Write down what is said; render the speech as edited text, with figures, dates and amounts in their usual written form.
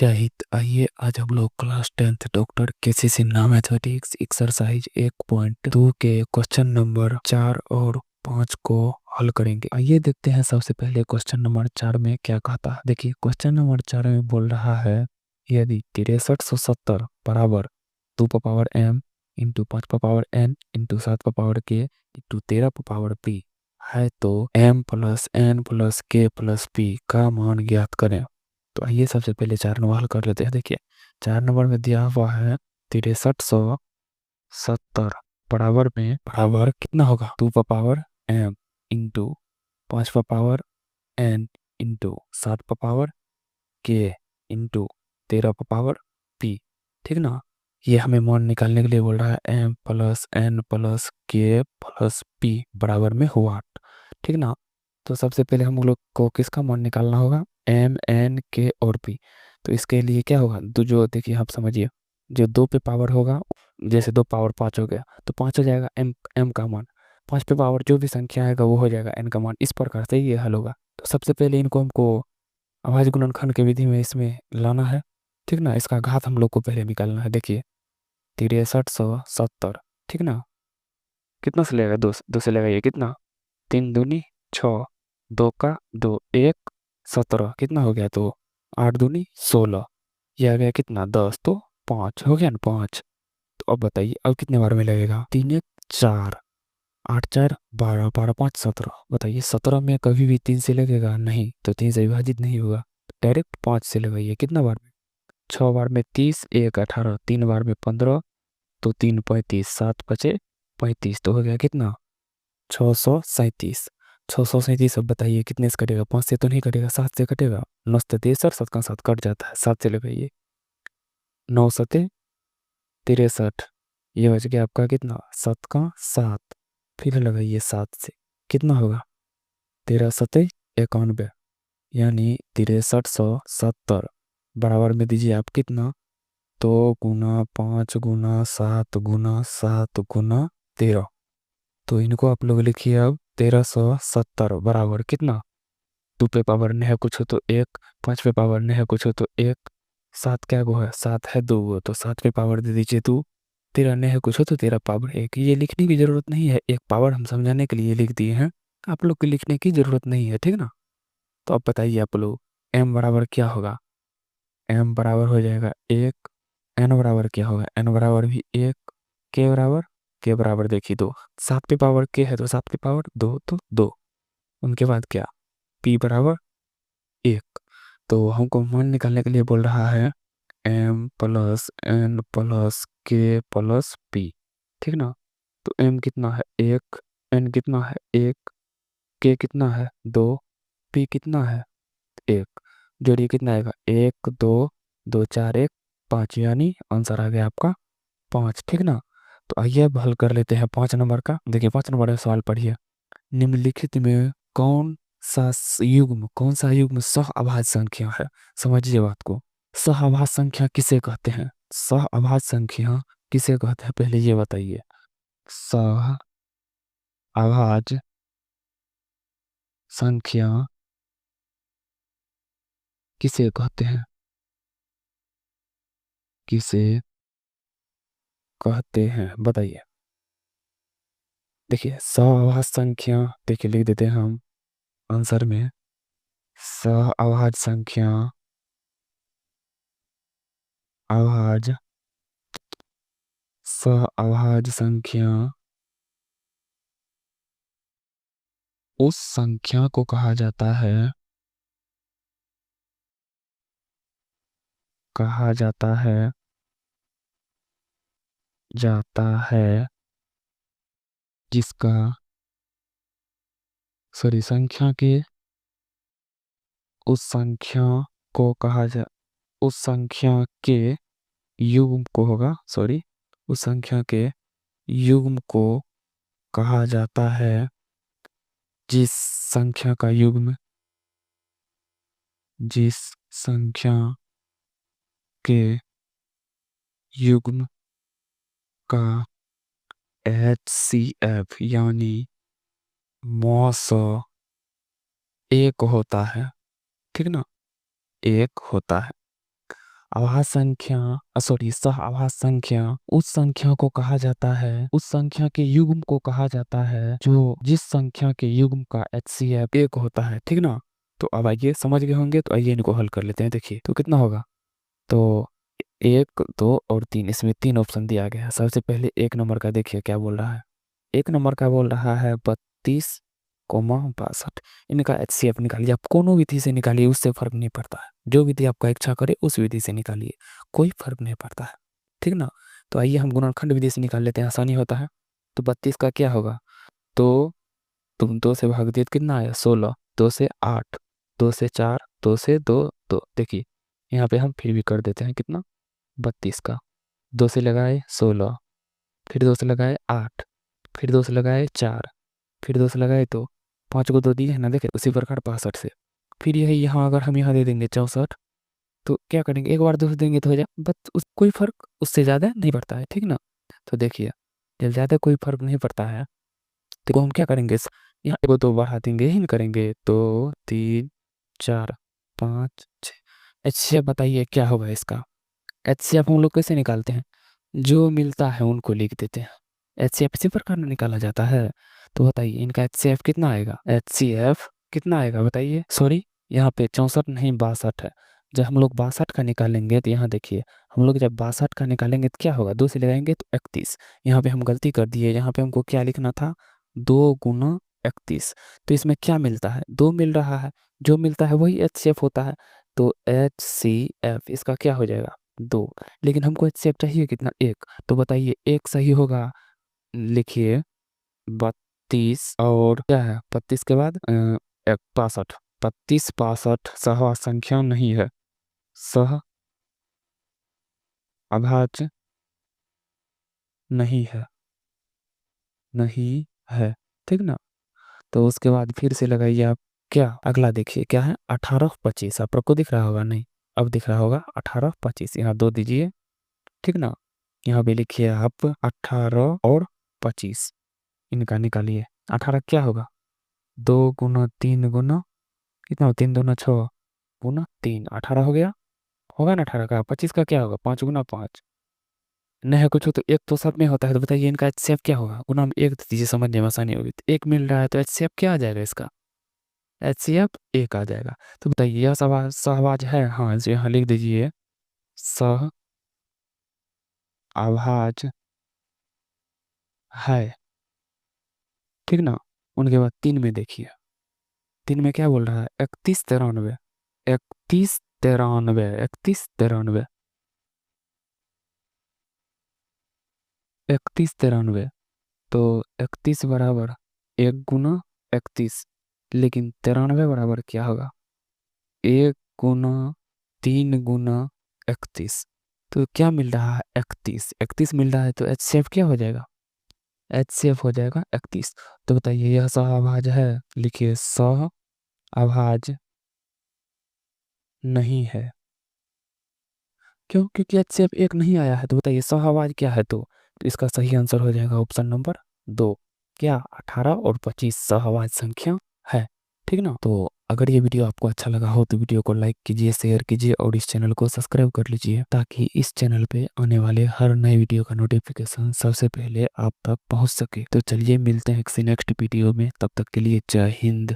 जय हिंद। आइए आज हम लोग क्लास 10th डॉक्टर केसी सिन्हा मैथमेटिक्स एक्सरसाइज 1.2 के क्वेश्चन नंबर 4 और 5 को हल करेंगे। आइए देखते हैं सबसे पहले क्वेश्चन नंबर 4 में क्या कहता है। देखिए क्वेश्चन नंबर 4 में बोल रहा है यदि 6370 बराबर 2 power m into 5 power n into 7 power k into 13 power p है तो m plus n plus k plus p का मान ज्ञात करें। तो आइए सबसे पहले 4 नंबर हल कर लेते हैं। देखिए 4 नंबर में दिया हुआ है 6370 बराबर कितना होगा 2 का पावर m इंटू 5 का पावर n इंटू 7 का पावर k इंटू 13 का पावर p। ठीक ना। ये हमें मान निकालने के लिए बोल रहा है m plus n plus k plus p बराबर में हुआ। ठीक ना। तो सबसे पहले हम लोग को किसका मान निकालना होगा m n k और p। तो इसके लिए क्या होगा जो देखिए आप समझिए जो 2 पे पावर होगा जैसे 2 पावर 5 हो गया तो 5 हो जाएगा m का मान। 5 पे पावर जो भी संख्या आएगा वो हो जाएगा n का मान। इस प्रकार से ये हल होगा। तो सबसे पहले इनको हमको अभाज्य गुणनखंड की विधि में इसमें लाना है। ठीक ना। इसका घात हम लोग को पहले निकालना है। देखिए 6370 ठीक ना। कितना से लेगा दो से लेगा ये कितना 3 दूनी 6 2 का 2 1 17 कितना हो गया तो 8 दूनी 16 ये आ गया कितना 10 तो 5 हो गया ना 5। तो अब बताइए अब कितने बार में लगेगा 3 1 4 8 4 12 12 5 17। बताइए 17 में कभी भी 3 से लगेगा नहीं तो 3 से विभाजित नहीं होगा। डायरेक्ट 5 से लगाइए कितना बार में 6 बार में 30 1 18 3 बार में 15 तो 3 35 7 बचे 35 तो हो गया कितना 637। 637 अब बताइए कितने से कटेगा 5 से तो नहीं कटेगा 7 से कटेगा 9 से 63 7 का 7 कट जाता है 7 से लगाइए 9 सते 63 ये बच गया आपका कितना 7 का 7 फिर लगाइए 7 से कितना होगा 13 सते 91 यानी 6370 बराबर में दीजिए आप कितना 2 गुना 5 गुना 7 गुना 7 गुना 13। तो इनको आप लोग लिखिए अब 1370 बराबर कितना 2 पे पावर नहीं है कुछ हो तो 1 5 पे पावर नहीं है कुछ हो तो 1 7 क्या गो है 7 है 2 गो तो 7 पे पावर दे दीजिए 2 13 नहीं है कुछ हो तो 13 पावर 1। ये लिखने की जरूरत नहीं है एक पावर हम समझाने के लिए लिख दिए हैं। आप लोग को लिखने की जरूरत नहीं है। ठीक ना। तो अब बताइए आप लोग m बराबर क्या होगा m बराबर हो जाएगा 1 n बराबर क्या होगा n बराबर भी 1 k बराबर देखिए 2 7 पे पावर k है तो 7 पे पावर 2 तो 2 उनके बाद क्या p बराबर 1। तो हमको मान निकालने के लिए बोल रहा है m plus n plus k plus p। ठीक ना। तो m कितना है 1 n कितना है 1 k कितना है 2 p कितना है 1 जोड़िए कितना आएगा 1 2 2 4 1 5 यानी आंसर आ गया आपका 5। ठीक ना। तो आइए अब हल कर लेते हैं 5 नंबर का। देखिए 5 नंबर का सवाल पढ़िए निम्नलिखित में कौन सा युग्म सह अभाज्य संख्या है। समझिए बात को सह अभाज्य संख्या किसे कहते हैं सह अभाज्य संख्या किसे कहते हैं पहले ये बताइए सह अभाज्य संख्या किसे कहते हैं किसे कहते हैं बताइए। देखिए सह अभाज्य संख्या देखिए लिख देते हैं हम आंसर में सह अभाज्य संख्या अभाज्य सह अभाज्य संख्या उस संख्या को कहा जाता है जिसका सॉरी संख्या के उस संख्या को कहा जा उस संख्या के युग्म को होगा सॉरी उस संख्या के युग्म को कहा जाता है जिस संख्या का युग्म जिस संख्या के युग्म का HCF यानी मॉस 1 होता है। ठीक ना 1 होता है। आभास संख्या सॉरी सह आभास संख्या उस संख्या को कहा जाता है, उस संख्या के युग्म को कहा जाता है जो जिस संख्या के युग्म का HCF एक होता है, ठीक ना। तो अब आइए समझ गए होंगे, तो आइए इनको हल कर लेते हैं। देखिए तो कितना होगा, तो 1, 2 और 3, इसमें 3 ऑप्शन दिया गया है। सबसे पहले 1 नंबर का देखिए क्या बोल रहा है। 1 नंबर का बोल रहा है 32,62। इनका HCF निकालिए, आप कोनो विधि से निकालिए, उससे फर्क नहीं पड़ता है। जो विधि आपका इच्छा करे उस विधि से निकालिए, कोई फर्क नहीं पड़ता है, ठीक ना। तो आइए हम गुणनखंड विधि से निकाल लेते हैं, आसानी होता है। तो 32 का क्या होगा, तो तुम 2 से भाग दिए तो कितना आया 16, 2 से 8, 2 से 4, 2 से 2, 2। देखिए यहाँ पे हम फिर भी कर देते हैं कितना 32 का, 2 से लगाए 16, फिर 2 से लगाए 8, फिर 2 से लगाए 4, फिर 2 से लगाए तो 5 को 2 दिए है ना। देखे उसी प्रकार 65 से, फिर यही यहाँ अगर हम यहाँ दे देंगे 64, तो क्या करेंगे, एक बार 2 से देंगे तो हो जाए, बस उस कोई फर्क उससे ज़्यादा नहीं पड़ता है, ठीक ना। तो देखिए जब ज़्यादा कोई फर्क नहीं पड़ता है तो हम क्या करेंगे, यहाँ एगो 2 बढ़ा देंगे, ही नहीं करेंगे, 2, 3, 4, 5, 6। HCF बताइए क्या होगा इसका। HCF हम लोग कैसे निकालते हैं, जो मिलता है उनको लिख देते हैं। HCF इसी प्रकार में निकाला जाता है। तो बताइए इनका HCF कितना आएगा, HCF कितना आएगा बताइए। सॉरी यहाँ पे 64 नहीं 62 है। जब हम लोग 62 का निकालेंगे तो यहाँ देखिए, हम लोग जब 62 का निकालेंगे तो क्या होगा, 2 से लगाएंगे तो 31। यहाँ पे हम गलती कर दिए, यहाँ पे हमको क्या लिखना था, 2 × 31। तो इसमें क्या मिलता है, 2 मिल रहा है, जो मिलता है वही HCF होता है। तो HCF इसका क्या हो जाएगा 2, लेकिन हमको HCF चाहिए कितना 1। तो बताइए 1 सही होगा, लिखिए 32 और क्या है 32 के बाद 62, 32 62 सह संख्या नहीं है, सह अभाज्य नहीं है, नहीं है, ठीक ना। तो उसके बाद फिर से लगाइए आप, क्या अगला देखिए क्या है 18 25। आप सबको दिख रहा होगा, नहीं अब दिख रहा होगा 18 25, यहाँ 2 दीजिए, ठीक ना। यहाँ पे लिखिए आप 18 और 25, इनका निकालिए। 18 क्या होगा, 2 × 3 × कितना हो, 3 दूना 6 × 3, 18 हो गया, होगा ना 18 का। 25 का क्या होगा, 5 × 5 नहीं है कुछ तो एक तो सब में होता है। तो बताइए इनका HCF क्या होगा, गुना में 1 दीजिए, समझने में आसानी होगी। तो 1 मिल रहा है तो HCF क्या आ जाएगा इसका, HCF 1 आ जाएगा। तो बताइए यह सहभाज्य है, हाँ जो यहाँ लिख दीजिए सह अभाज्य है, ठीक ना। उनके बाद 3 में देखिए, 3 में क्या बोल रहा है 31 93, 31 93, 31 93, 31 93। तो 31 बराबर 1 × 31, लेकिन 93 बराबर क्या होगा 1 × 3 × 31। तो क्या मिल रहा है 31, 31 मिल रहा है। तो HCF क्या हो जाएगा, HCF हो जाएगा 31। तो बताइए यह सह अभाज्य है, लिखिए सह अभाज्य नहीं है। क्यों, क्योंकि HCF 1 नहीं आया है। तो बताइए सह अभाज्य क्या है, तो इसका सही आंसर हो जाएगा ऑप्शन नंबर 2, क्या 18 और 25 सह अभाज्य संख्या है, ठीक ना। तो अगर ये वीडियो आपको अच्छा लगा हो तो वीडियो को लाइक कीजिए, शेयर कीजिए और इस चैनल को सब्सक्राइब कर लीजिए, ताकि इस चैनल पे आने वाले हर नए वीडियो का नोटिफिकेशन सबसे पहले आप तक पहुंच सके। तो चलिए मिलते हैं किसी नेक्स्ट वीडियो में, तब तक के लिए जय हिंद।